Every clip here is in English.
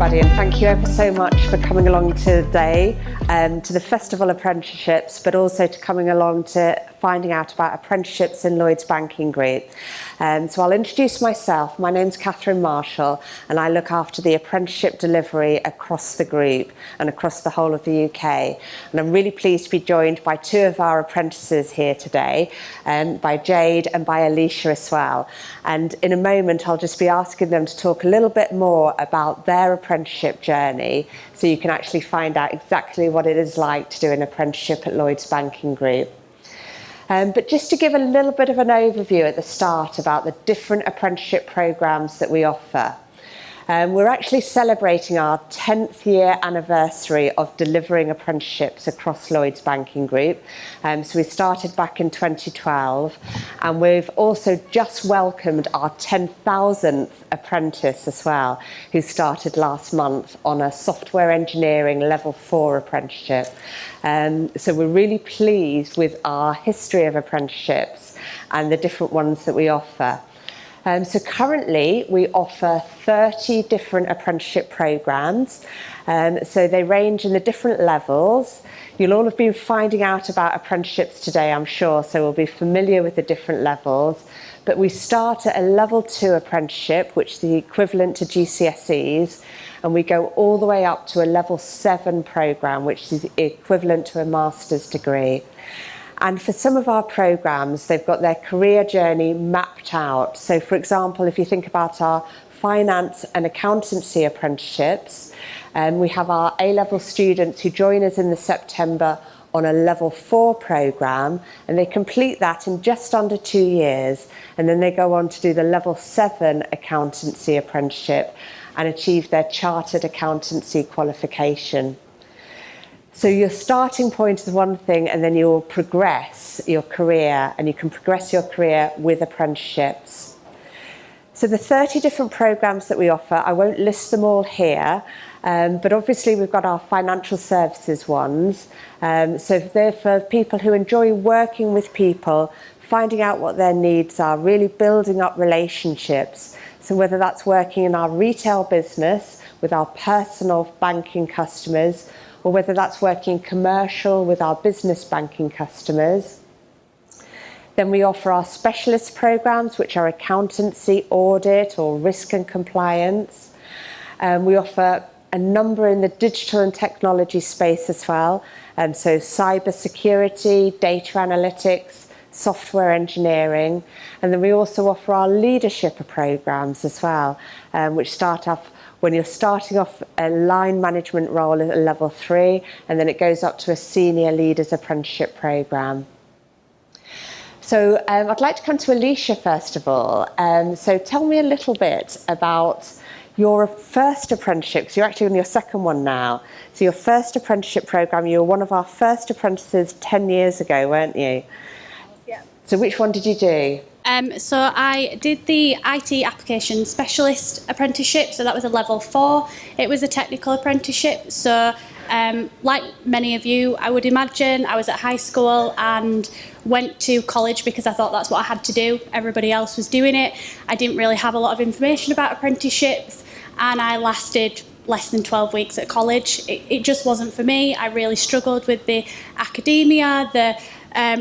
everybody, and thank you ever so much for coming along today to the Festival of Apprenticeships, but also to coming along to finding out about apprenticeships in Lloyds Banking Group. So I'll introduce myself. My name's Catherine Marshall, and I look after the apprenticeship delivery across the group and across the whole of the UK. And I'm really pleased to be joined by two of our apprentices here today, by Jade and by Alicia as well. And in a moment, I'll just be asking them to talk a little bit more about their apprenticeship journey, so you can actually find out exactly what it is like to do an apprenticeship at Lloyds Banking Group. But just to give a little bit of an overview at the start about the different apprenticeship programmes that we offer. We're actually celebrating our 10th year anniversary of delivering apprenticeships across Lloyds Banking Group. So we started back in 2012, and we've also just welcomed our 10,000th apprentice as well, who started last month on a software engineering level 4 apprenticeship. So we're really pleased with our history of apprenticeships and the different ones that we offer. So currently we offer 30 different apprenticeship programmes. So they range in the different levels. You'll all have been finding out about apprenticeships today, I'm sure, so we'll be familiar with the different levels. But we start at a level 2 apprenticeship, which is the equivalent to GCSEs, and we go all the way up to a level 7 programme, which is equivalent to a master's degree. And for some of our programmes, they've got their career journey mapped out. So, for example, if you think about our finance and accountancy apprenticeships, we have our A-level students who join us in the September on a level 4 programme, and they complete that in just under 2 years, and then they go on to do the level 7 accountancy apprenticeship and achieve their chartered accountancy qualification. So your starting point is one thing, and then you'll progress your career, and you can progress your career with apprenticeships. So the 30 different programmes that we offer, I won't list them all here, but obviously we've got our financial services ones. So they're for people who enjoy working with people, finding out what their needs are, really building up relationships. So whether that's working in our retail business with our personal banking customers, or whether that's working commercial with our business banking customers. Then we offer our specialist programmes, which are accountancy, audit, or risk and compliance. We offer a number in the digital and technology space as well, so cyber security, data analytics, software engineering, and then we also offer our leadership programmes as well, which start off when you're starting off a line management role at level 3, and then it goes up to a senior leaders apprenticeship programme. So I'd like to come to Alicia first of all. So tell me a little bit about your first apprenticeship, because you're actually on your second one now. So your first apprenticeship programme, you were one of our first apprentices 10 years ago, weren't you? Yeah. So which one did you do? So I did the IT application specialist apprenticeship, so that was a level 4. It was a technical apprenticeship, so like many of you, I would imagine, I was at high school and went to college because I thought that's what I had to do. Everybody else was doing it. I didn't really have a lot of information about apprenticeships, and I lasted less than 12 weeks at college. It just wasn't for me. I really struggled with the academia, the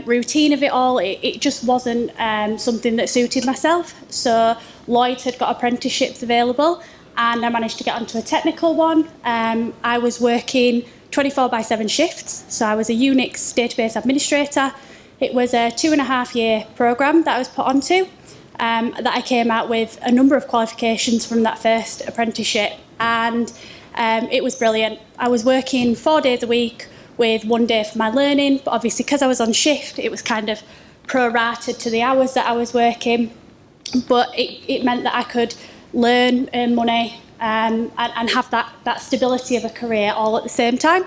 routine of it all. It just wasn't something that suited myself. So Lloyds had got apprenticeships available, and I managed to get onto a technical one. I was working 24/7 shifts, so I was a Unix database administrator. It was a 2.5-year programme that I was put onto, that I came out with a number of qualifications from that first apprenticeship, and it was brilliant. I was working 4 days a week with 1 day for my learning, but obviously because I was on shift, it was kind of prorated to the hours that I was working, but it meant that I could learn, earn money, and have that stability of a career all at the same time.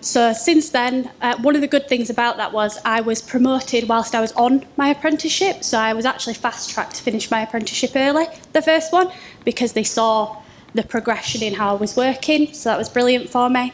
So since then, one of the good things about that was I was promoted whilst I was on my apprenticeship, so I was actually fast-tracked to finish my apprenticeship early, the first one, because they saw the progression in how I was working, so that was brilliant for me.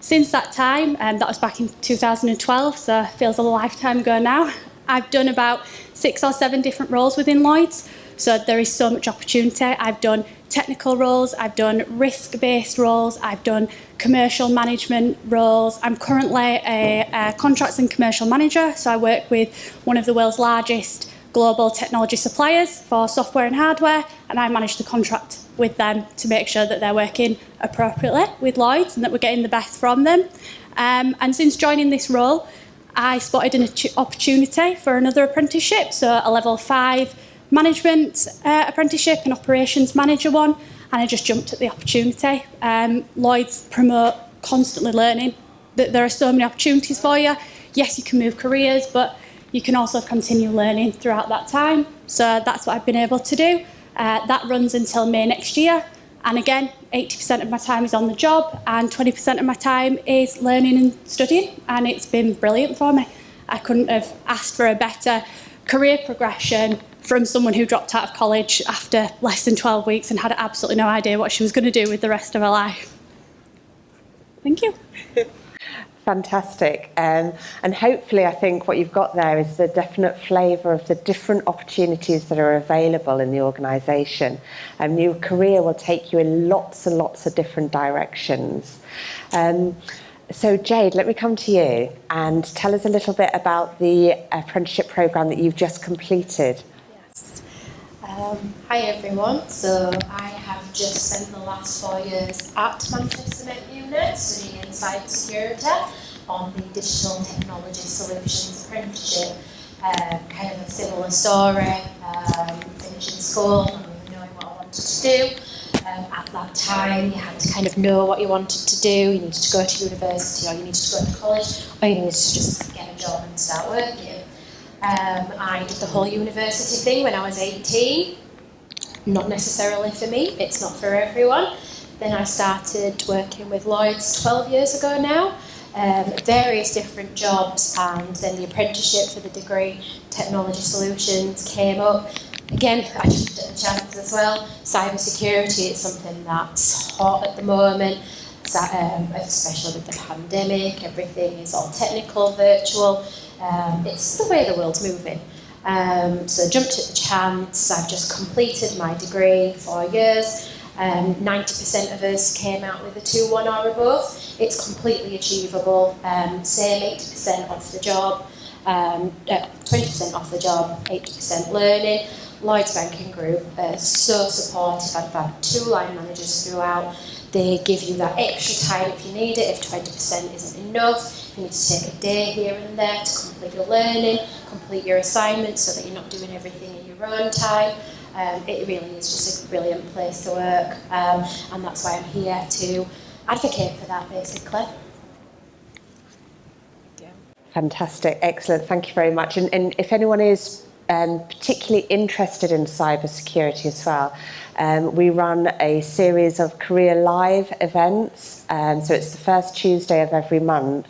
Since that time, that was back in 2012, so it feels a lifetime ago now, I've done about 6 or 7 different roles within Lloyds. So there is so much opportunity. I've done technical roles, I've done risk-based roles, I've done commercial management roles. I'm currently a contracts and commercial manager, so I work with one of the world's largest global technology suppliers for software and hardware, and I manage the contract with them to make sure that they're working appropriately with Lloyds and that we're getting the best from them. And since joining this role, I spotted an opportunity for another apprenticeship, so a level 5 management apprenticeship, an operations manager one, and I just jumped at the opportunity. Lloyds promote constantly learning. There are so many opportunities for you. Yes, you can move careers, but you can also continue learning throughout that time. So that's what I've been able to do. That runs until May next year. And again, 80% of my time is on the job and 20% of my time is learning and studying. And it's been brilliant for me. I couldn't have asked for a better career progression from someone who dropped out of college after less than 12 weeks and had absolutely no idea what she was going to do with the rest of her life. Thank you. Fantastic. And hopefully I think what you've got there is the definite flavour of the different opportunities that are available in the organisation. Your career will take you in lots and lots of different directions. So Jade, let me come to you and tell us a little bit about the apprenticeship programme that you've just completed. Yes. Hi everyone. So I have just spent the last 4 years at Manchester Met Unit studying in cybersecurity on the Digital Technology Solutions Apprenticeship. Kind of a similar story, finishing school and really knowing what I wanted to do. At that time you had to kind of know what you wanted to do. You needed to go to university, or you needed to go to college, or you needed to just get a job and start working. I did the whole university thing when I was 18. Not necessarily for me, it's not for everyone. Then I started working with Lloyds 12 years ago now, various different jobs, and then the apprenticeship for the degree, Technology Solutions, came up. Again, I jumped at the chance as well. Cybersecurity is something that's hot at the moment, especially with the pandemic. Everything is all technical, virtual. It's the way the world's moving. So jumped at the chance. I've just completed my degree, 4 years. 90% of us came out with a 2-1 or above. It's completely achievable. Same 80% off the job, 20% off the job, 80% learning. Lloyds Banking Group are so supportive. I've had 2 line managers throughout. They give you that extra time if you need it, if 20% isn't enough. You need to take a day here and there to complete your learning, complete your assignments so that you're not doing everything in your own time. It really is just a brilliant place to work, and that's why I'm here to advocate for that, basically. Yeah. Fantastic, excellent, thank you very much. And if anyone is particularly interested in cybersecurity as well, we run a series of Career Live events. So it's the first Tuesday of every month,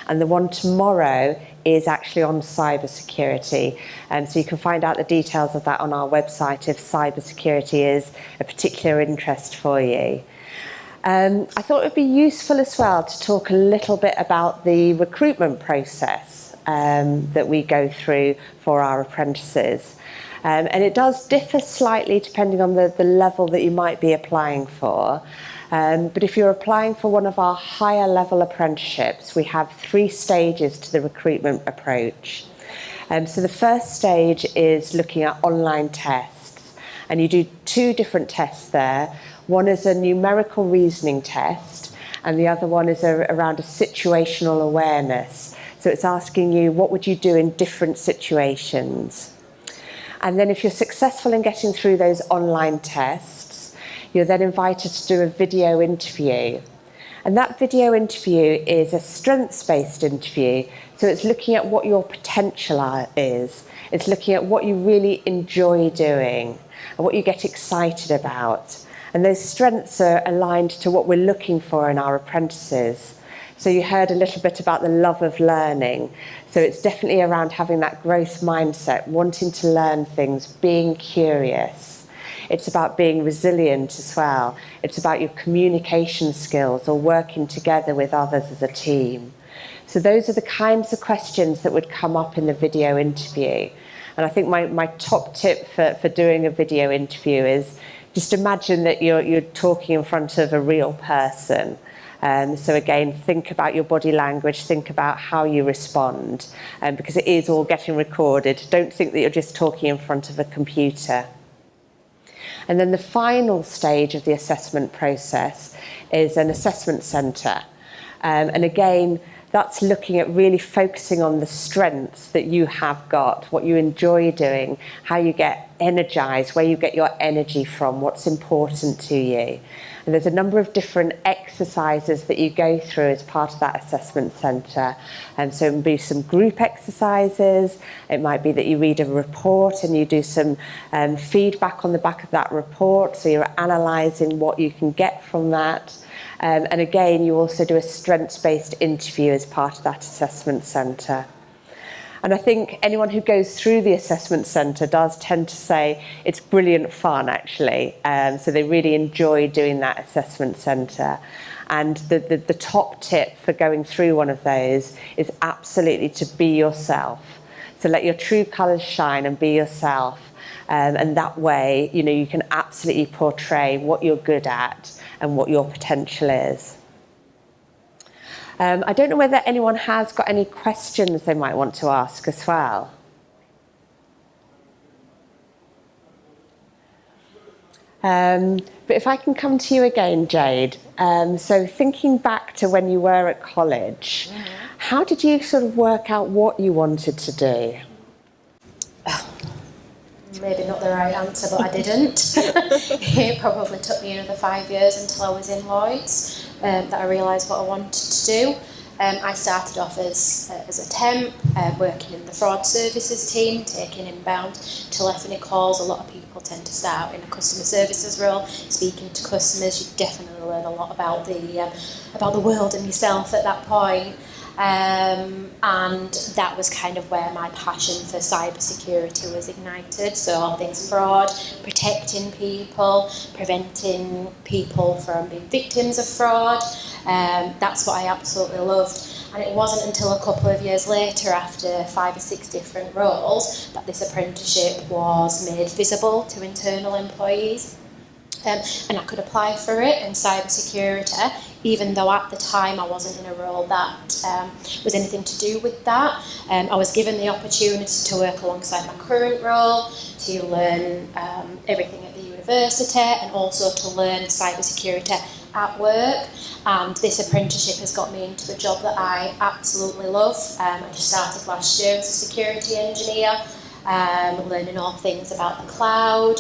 and the one tomorrow is actually on cybersecurity. So you can find out the details of that on our website if cybersecurity is a particular interest for you. I thought it would be useful as well to talk a little bit about the recruitment process that we go through for our apprentices. And it does differ slightly depending on the level that you might be applying for. But if you're applying for one of our higher level apprenticeships, we have 3 stages to the recruitment approach. So the first stage is looking at online tests, and you do 2 different tests there. One is a numerical reasoning test, and the other one is around a situational awareness. So it's asking you, what would you do in different situations? And then if you're successful in getting through those online tests, you're then invited to do a video interview. And that video interview is a strengths-based interview. So it's looking at what your potential is. It's looking at what you really enjoy doing and what you get excited about. And those strengths are aligned to what we're looking for in our apprentices. So you heard a little bit about the love of learning. So it's definitely around having that growth mindset, wanting to learn things, being curious. It's about being resilient as well. It's about your communication skills or working together with others as a team. So those are the kinds of questions that would come up in the video interview. And I think my top tip for doing a video interview is just imagine that you're talking in front of a real person. So again, think about your body language, think about how you respond, because it is all getting recorded. Don't think that you're just talking in front of a computer. And then the final stage of the assessment process is an assessment centre. And again, that's looking at really focusing on the strengths that you have got, what you enjoy doing, how you get energised, where you get your energy from, what's important to you. And there's a number of different exercises that you go through as part of that assessment centre. And so it would be some group exercises. It might be that you read a report and you do some feedback on the back of that report. So you're analysing what you can get from that. And again, you also do a strengths-based interview as part of that assessment centre. And I think anyone who goes through the assessment centre does tend to say it's brilliant fun, actually. So they really enjoy doing that assessment centre. And the top tip for going through one of those is absolutely to be yourself. So let your true colours shine and be yourself. And that way, you can absolutely portray what you're good at and what your potential is. I don't know whether anyone has got any questions they might want to ask as well. But if I can come to you again, Jade. So thinking back to when you were at college, how did you sort of work out what you wanted to do? Maybe not the right answer, but I didn't. It probably took me another 5 years until I was in Lloyds that I realised what I wanted to do. I started off as a temp, working in the fraud services team, taking inbound telephony calls. A lot of people tend to start in a customer services role, speaking to customers. You definitely learn a lot about the world and yourself at that point. And that was kind of where my passion for cybersecurity was ignited. So all things fraud, protecting people, preventing people from being victims of fraud. That's what I absolutely loved. And it wasn't until a couple of years later, after 5 or 6 different roles, that this apprenticeship was made visible to internal employees. And I could apply for it in cybersecurity, even though at the time I wasn't in a role that was anything to do with that. I was given the opportunity to work alongside my current role, to learn everything at the university, and also to learn cybersecurity at work. And this apprenticeship has got me into a job that I absolutely love. I just started last year as a security engineer. Learning all things about the cloud,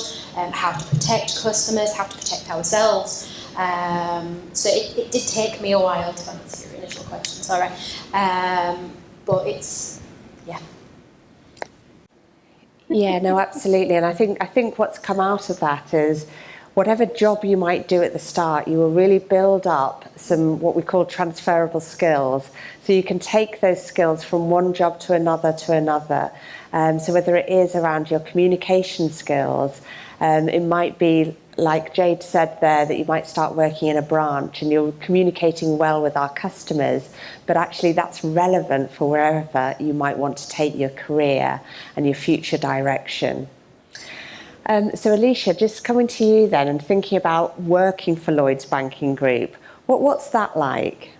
how to protect customers, how to protect ourselves. So it did take me a while to answer your initial question, sorry. But it's, yeah. Yeah, no, absolutely. And I think what's come out of that is whatever job you might do at the start, you will really build up some what we call transferable skills. So you can take those skills from one job to another to another. So whether it is around your communication skills, it might be, like Jade said there, that you might start working in a branch and you're communicating well with our customers, but actually that's relevant for wherever you might want to take your career and your future direction. So Alicia, just coming to you then and thinking about working for Lloyds Banking Group, what's that like?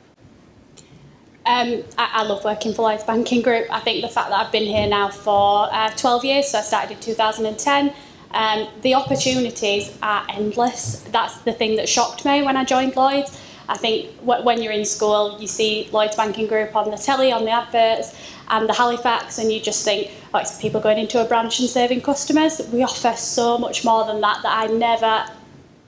I love working for Lloyds Banking Group. I think the fact that I've been here now for 12 years, so I started in 2010, the opportunities are endless. That's the thing that shocked me when I joined Lloyds. I think when you're in school, you see Lloyds Banking Group on the telly, on the adverts, and the Halifax, and you just think, oh, it's people going into a branch and serving customers. We offer so much more than that I never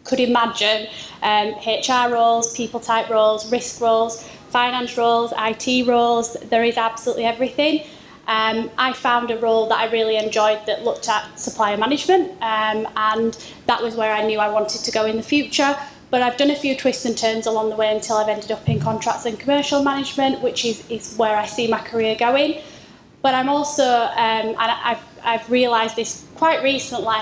could imagine. HR roles, people type roles, risk roles, finance roles, IT roles, there is absolutely everything. I found a role that I really enjoyed that looked at supplier management, and that was where I knew I wanted to go in the future. But I've done a few twists and turns along the way until I've ended up in contracts and commercial management, which is where I see my career going. But I'm also, and I've realised this quite recently,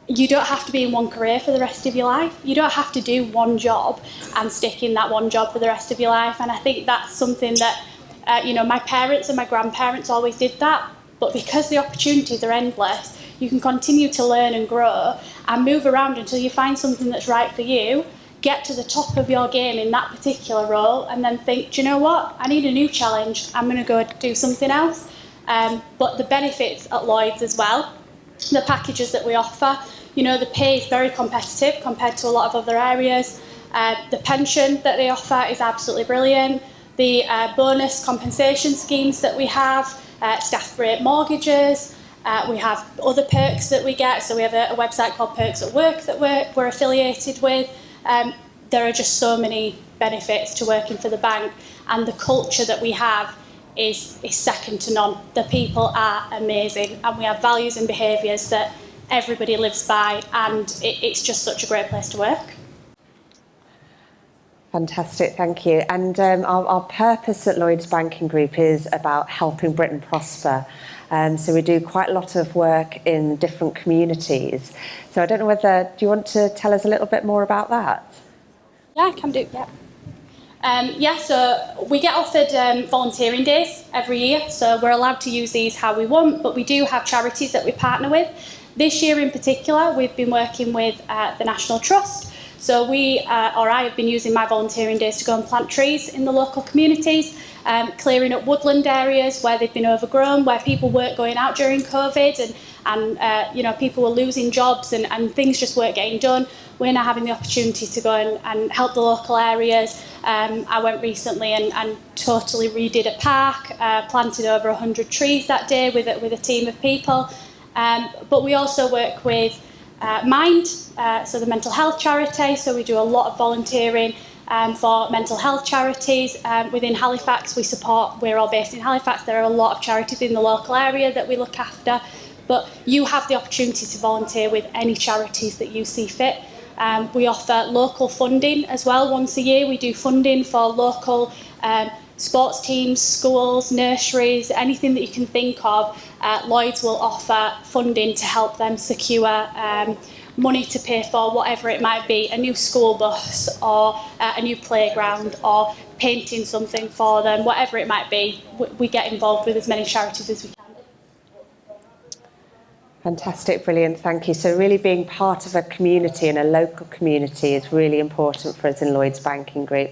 you don't have to be in one career for the rest of your life. You don't have to do one job and stick in that one job for the rest of your life. And I think that's something that, my parents and my grandparents always did that. But because the opportunities are endless, you can continue to learn and grow and move around until you find something that's right for you, get to the top of your game in that particular role, and then think, do you know what, I need a new challenge, I'm going to go do something else. But the benefits at Lloyds as well, the packages that we offer, you know, the pay is very competitive compared to a lot of other areas. The pension that they offer is absolutely brilliant. The bonus compensation schemes that we have, staff rate mortgages, we have other perks that we get. So we have a website called Perks at Work that we're affiliated with. There are just so many benefits to working for the bank, and the culture that we have is second to none. The people are amazing, and we have values and behaviours that everybody lives by, and it's just such a great place to work. Fantastic, thank you. And our purpose at Lloyds Banking Group is about helping Britain prosper. So we do quite a lot of work in different communities. So I don't know whether, do you want to tell us a little bit more about that? Yeah, I can do, yeah. So we get offered volunteering days every year, so we're allowed to use these how we want, but we do have charities that we partner with. This year in particular, we've been working with the National Trust. So I have been using my volunteering days to go and plant trees in the local communities, clearing up woodland areas where they've been overgrown, where people weren't going out during COVID, and you know, people were losing jobs and things just weren't getting done. We're now having the opportunity to go and help the local areas. I went recently and totally redid a park, planted over 100 trees that day with a team of people. But we also work with Mind, so the mental health charity, so we do a lot of volunteering for mental health charities. Within Halifax, we're all based in Halifax, there are a lot of charities in the local area that we look after, but you have the opportunity to volunteer with any charities that you see fit. We offer local funding as well once a year. We do funding for local sports teams, schools, nurseries, anything that you can think of. Lloyds will offer funding to help them secure money to pay for whatever it might be, a new school bus or a new playground or painting something for them, whatever it might be. We get involved with as many charities as we can. Fantastic, brilliant, thank you. So really being part of a community and a local community is really important for us in Lloyds Banking Group.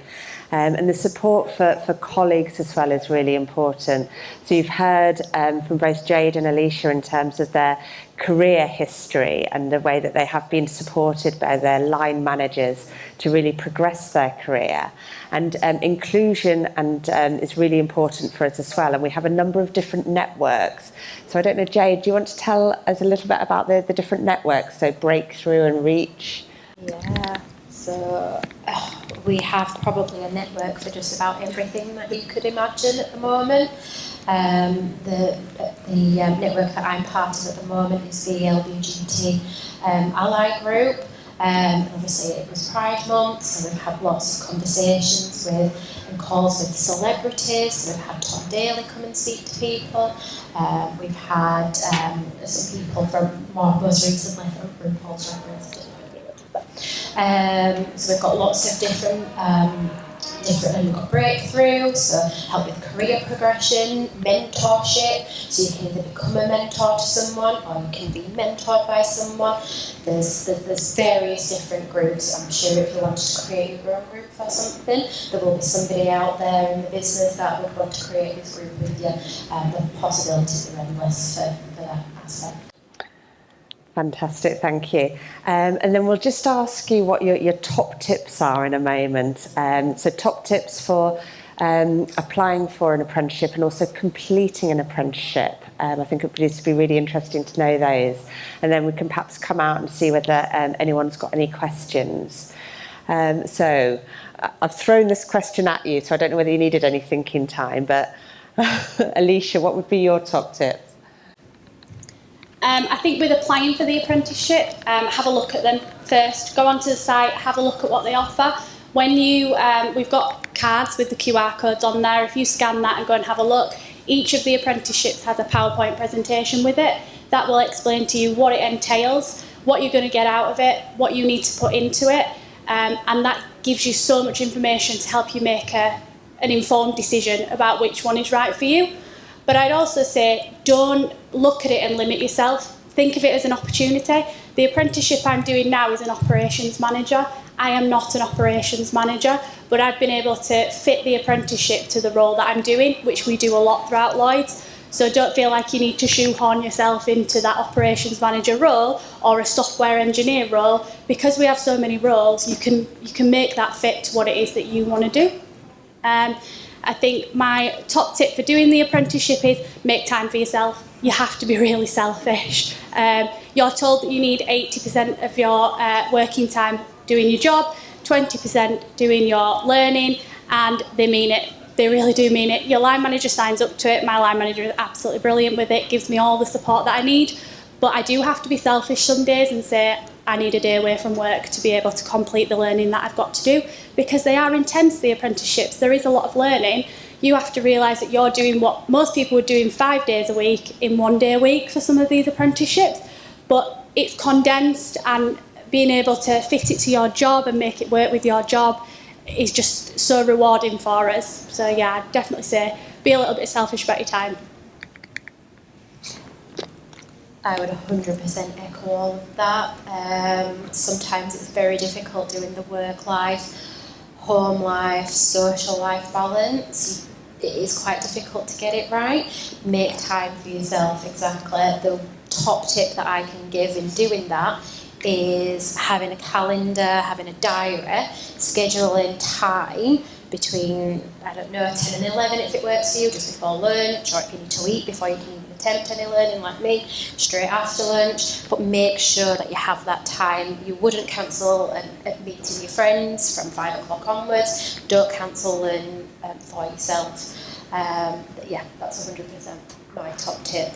And the support for colleagues as well is really important. So you've heard from both Jade and Alicia in terms of their career history and the way that they have been supported by their line managers to really progress their career. And inclusion is really important for us as well. And we have a number of different networks. So I don't know, Jade, do you want to tell us a little bit about the different networks, so Breakthrough and Reach? Yeah, so we have probably a network for just about everything that you could imagine at the moment. The network that I'm part of at the moment is the LGBT Ally Group. Obviously it was Pride Month, so we've had lots of conversations and calls with celebrities. So we've had Tom Daly come and speak to people. We've had some people most recently from RuPaul's Drag Race. So we've got lots of different, and we've got Breakthrough, so help with career progression, mentorship, so you can either become a mentor to someone or you can be mentored by someone. There's various different groups. I'm sure if you wanted to create your own group for something, there will be somebody out there in the business that would want to create this group with you. The possibilities are endless for that aspect. Fantastic, thank you. And then we'll just ask you what your top tips are in a moment. So top tips for applying for an apprenticeship and also completing an apprenticeship. I think it would just be really interesting to know those. And then we can perhaps come out and see whether anyone's got any questions. So I've thrown this question at you, so I don't know whether you needed any thinking time, but Alicia, what would be your top tips? I think with applying for the apprenticeship, have a look at them first. Go onto the site, have a look at what they offer. When we've got cards with the QR codes on there. If you scan that and go and have a look, each of the apprenticeships has a PowerPoint presentation with it. That will explain to you what it entails, what you're going to get out of it, what you need to put into it, and that gives you so much information to help you make an informed decision about which one is right for you. But I'd also say don't look at it and limit yourself. Think of it as an opportunity. The apprenticeship I'm doing now is an operations manager. I am not an operations manager, but I've been able to fit the apprenticeship to the role that I'm doing, which we do a lot throughout Lloyds. So don't feel like you need to shoehorn yourself into that operations manager role or a software engineer role. Because we have so many roles, you can make that fit to what it is that you want to do. I think my top tip for doing the apprenticeship is make time for yourself. You have to be really selfish. You're told that you need 80% of your working time doing your job, 20% doing your learning, and they mean it. They really do mean it. Your line manager signs up to it. My line manager is absolutely brilliant with it, gives me all the support that I need. But I do have to be selfish some days and say, I need a day away from work to be able to complete the learning that I've got to do, because they are intense, the apprenticeships. There is a lot of learning. You have to realise that you're doing what most people would do in 5 days a week in 1 day a week for some of these apprenticeships, but it's condensed, and being able to fit it to your job and make it work with your job is just so rewarding for us. So yeah, I'd definitely say be a little bit selfish about your time. I would 100% echo all of that. Sometimes it's very difficult doing the work life, home life, social life balance. It is quite difficult to get it right. Make time for yourself, exactly. The top tip that I can give in doing that is having a calendar, having a diary, scheduling time between, 10 and 11 if it works for you, just before lunch, or if you need to eat before you can even attempt any learning like me, straight after lunch. But make sure that you have that time. You wouldn't cancel a meeting with your friends from 5 o'clock onwards. Don't cancel learning for yourself. Yeah, that's 100% my top tip.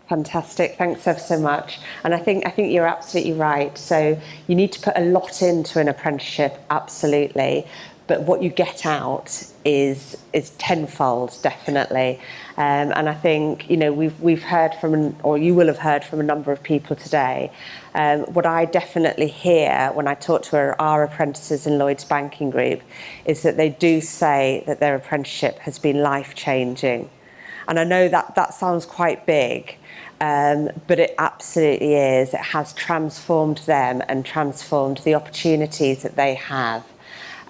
Fantastic, thanks ever so much. And I think you're absolutely right. So you need to put a lot into an apprenticeship, absolutely. But what you get out is tenfold, definitely. And I think we've heard from, or you will have heard from a number of people today. What I definitely hear when I talk to our apprentices in Lloyds Banking Group is that they do say that their apprenticeship has been life-changing. And I know that sounds quite big, but it absolutely is. It has transformed them and transformed the opportunities that they have.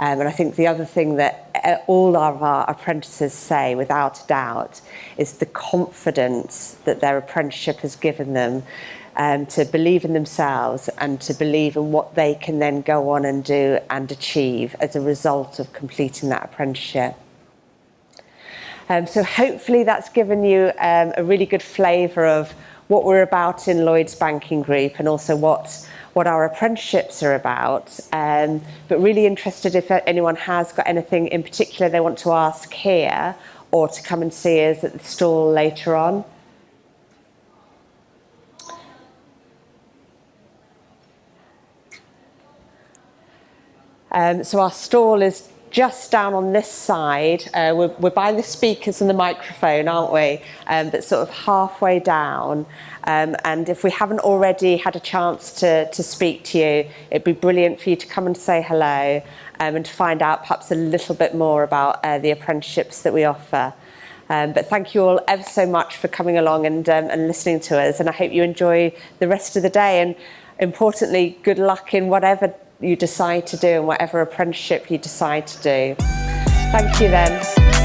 And I think the other thing that all of our apprentices say, without a doubt, is the confidence that their apprenticeship has given them to believe in themselves and to believe in what they can then go on and do and achieve as a result of completing that apprenticeship. So hopefully that's given you a really good flavour of what we're about in Lloyds Banking Group, and also what our apprenticeships are about. But really interested if anyone has got anything in particular they want to ask here, or to come and see us at the stall later on. So our stall is just down on this side. We're by the speakers and the microphone, aren't we? That's sort of halfway down. And if we haven't already had a chance to speak to you, it'd be brilliant for you to come and say hello, and to find out perhaps a little bit more about the apprenticeships that we offer. But thank you all ever so much for coming along and listening to us. And I hope you enjoy the rest of the day. And importantly, good luck in whatever you decide to do and whatever apprenticeship you decide to do. Thank you then.